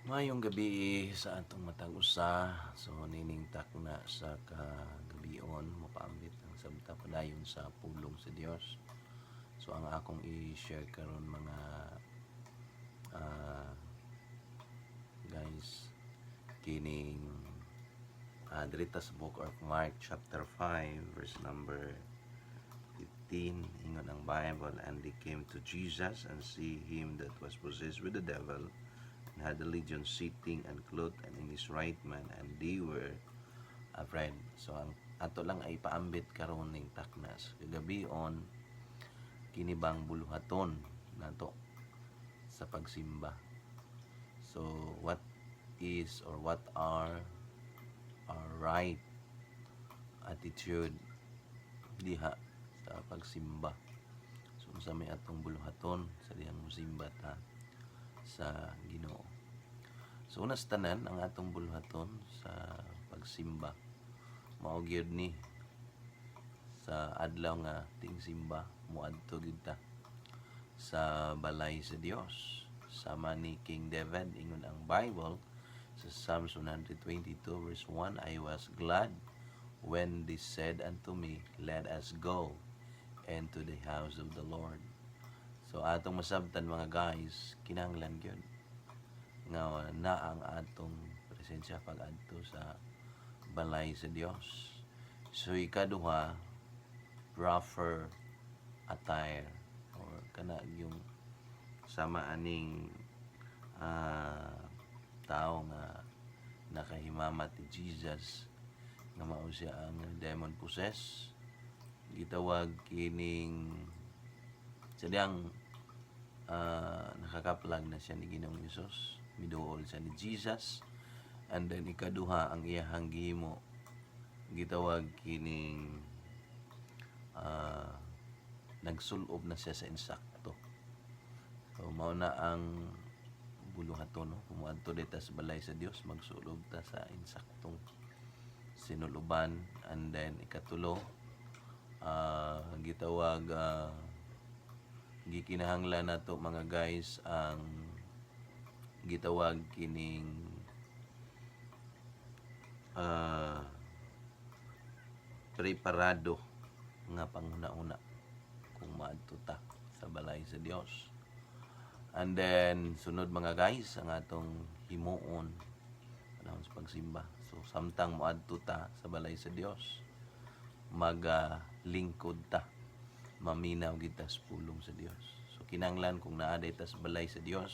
Mayong gabi sa atong matag usa. So niningtak na sa kagabion mopaambit ang sabta padayon sa pulong sa Dios. So ang akong i-share karon mga ah, guys kining diri sa book of Mark chapter 5 verse number 15 ingon ang Bible, and they came to Jesus and see him that was possessed with the devil and had the legion sitting and clothed and in his right mind, and they were afraid. So ang ato lang ay paambit karon ning taknas kagabion kini bang buluhaton nato sa pagsimba. So what is or what are our right attitude diha sa pagsimba? So unsa may atong buluhaton sa dihang musimba ta sa Ginoo. So una sa tanan, ang atong buluhaton sa pagsimba mao gyud ni sa adlaw nga tingsimba moadto gyud ta sa balay sa Dios. Sama ni King David ingon ang Bible sa Psalms 122 verse 1, I was glad when they said unto me, let us go into the house of the Lord. So atong masabtan mga guys, kinahanglan gyud nga na ang atong presensya pag-adto sa balay sa Dios. So ikaduha, proper attire or kana yung sama aning tao nga nakahimamat ni Jesus nga mao siya ang demon possessed, gitawag kining sadyang nakakaplag na siya ni Ginoong Hesus, miduol siya ni Jesus. And then ikaduha, ang iyahang gihimo gitawag kining nagsulob na siya sa insakto. So mao na ang buluhaton, no? Kumuadto dita sa balay sa Dios, magsulob ta sa insaktong sinuluban. And then ikatulo, gitawag gikinahanglan nato mga guys ang gitawag kining preparado nga panghuna-una kung maadto ta sa balay sa Dios. And then sunod mga guys, ang atong himuon panahon sa pagsimba. So samtang moadto ta sa balay sa Dios, maglingkod ta, maminaw kita sa pulong sa Dios. So kinahanglan kung naa ta sa balay sa Dios,